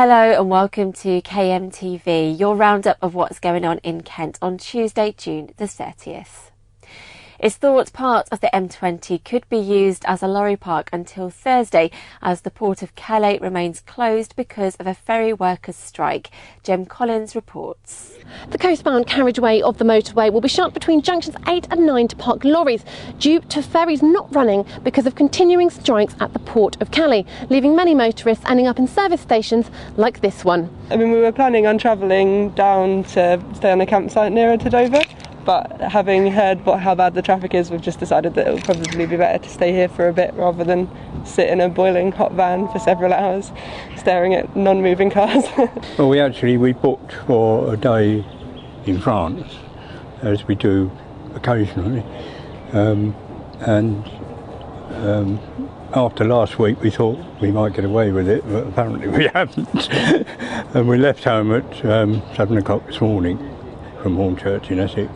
Hello and welcome to KMTV, your roundup of what's going on in Kent on Tuesday, June the 30th. It's thought part of the M20 could be used as a lorry park until Thursday as the port of Calais remains closed because of a ferry workers' strike. Jem Collins reports. The coastbound carriageway of the motorway will be shut between junctions 8 and 9 to park lorries due to ferries not running because of continuing strikes at the port of Calais, leaving many motorists ending up in service stations like this one. I mean, we were planning on travelling down to stay on a campsite nearer to Dover, but having heard how bad the traffic is, we've just decided that it would probably be better to stay here for a bit rather than sit in a boiling hot van for several hours staring at non-moving cars. Well, we booked for a day in France, as we do occasionally, and after last week we thought we might get away with it, but apparently we haven't. And we left home at 7 o'clock this morning from Hornchurch in Essex,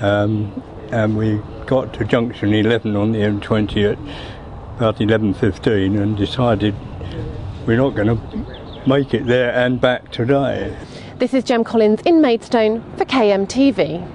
and we got to junction 11 on the M20 at about 11:15 and decided we're not going to make it there and back today. This is Jem Collins in Maidstone for KMTV.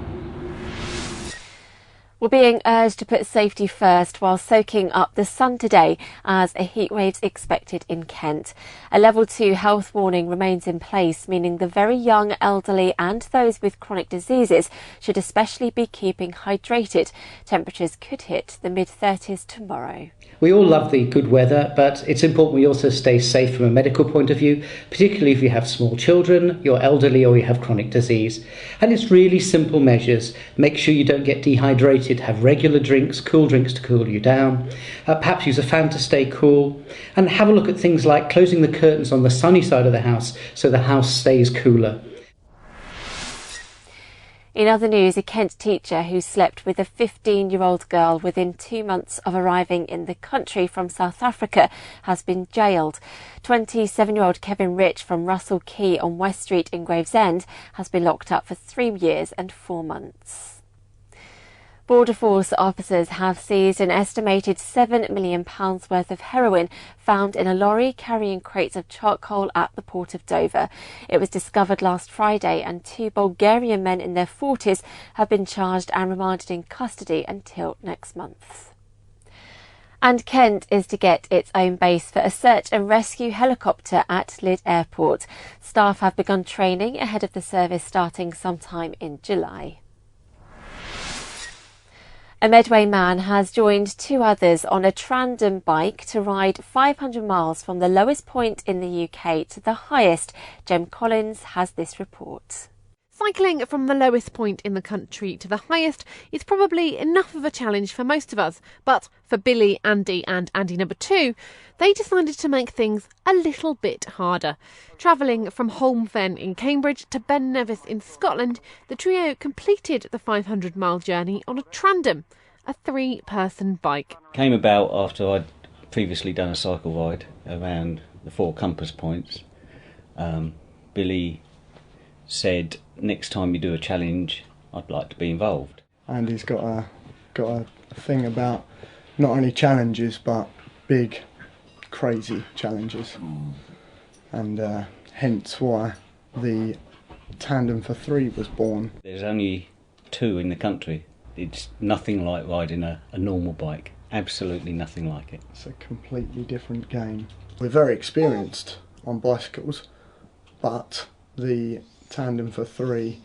We're being urged to put safety first while soaking up the sun today as a heatwave's expected in Kent. A level 2 health warning remains in place, meaning the very young, elderly and those with chronic diseases should especially be keeping hydrated. Temperatures could hit the mid-30s tomorrow. We all love the good weather, but it's important we also stay safe from a medical point of view, particularly if you have small children, you're elderly or you have chronic disease. And it's really simple measures. Make sure you don't get dehydrated, have regular drinks, cool drinks to cool you down, perhaps use a fan to stay cool, and have a look at things like closing the curtains on the sunny side of the house so the house stays cooler. In other news, a Kent teacher who slept with a 15-year-old girl within 2 months of arriving in the country from South Africa has been jailed. 27-year-old Kevin Rich from Russell Quay on West Street in Gravesend has been locked up for 3 years and 4 months. Border Force officers have seized an estimated £7 million worth of heroin found in a lorry carrying crates of charcoal at the port of Dover. It was discovered last Friday and 2 Bulgarian men in their 40s have been charged and remanded in custody until next month. And Kent is to get its own base for a search and rescue helicopter at Lydd Airport. Staff have begun training ahead of the service starting sometime in July. A Medway man has joined 2 others on a tandem bike to ride 500 miles from the lowest point in the UK to the highest. Jem Collins has this report. Cycling from the lowest point in the country to the highest is probably enough of a challenge for most of us, but for Billy, Andy and Andy number 2, they decided to make things a little bit harder. Travelling from Holmfen in Cambridge to Ben Nevis in Scotland, the trio completed the 500-mile journey on a tandem, a 3-person bike. Came about after I'd previously done a cycle ride around the 4 compass points. Billy said, next time you do a challenge, I'd like to be involved. Andy's got a thing about not only challenges but big, crazy challenges, and hence why the tandem for 3 was born. There's only 2 in the country. It's nothing like riding a normal bike. Absolutely nothing like it. It's a completely different game. We're very experienced on bicycles, but the tandem for 3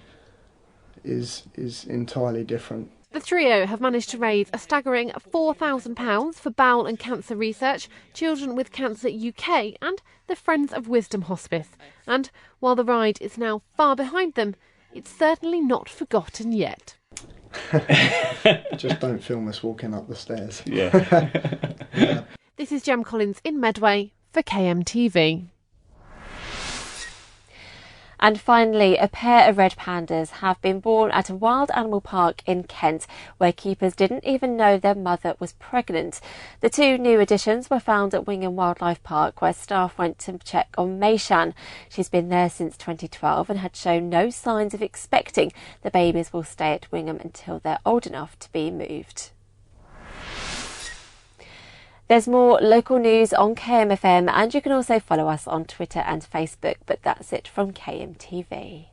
is entirely different. The trio have managed to raise a staggering £4,000 for bowel and cancer research, Children with Cancer UK and the Friends of Wisdom Hospice. And while the ride is now far behind them, it's certainly not forgotten yet. Just don't film us walking up the stairs. Yeah. Yeah. This is Jem Collins in Medway for KMTV. And finally, a pair of red pandas have been born at a wild animal park in Kent, where keepers didn't even know their mother was pregnant. The 2 new additions were found at Wingham Wildlife Park, where staff went to check on Meishan. She's been there since 2012 and had shown no signs of expecting. The babies will stay at Wingham until they're old enough to be moved. There's more local news on KMFM, and you can also follow us on Twitter and Facebook, but that's it from KMTV.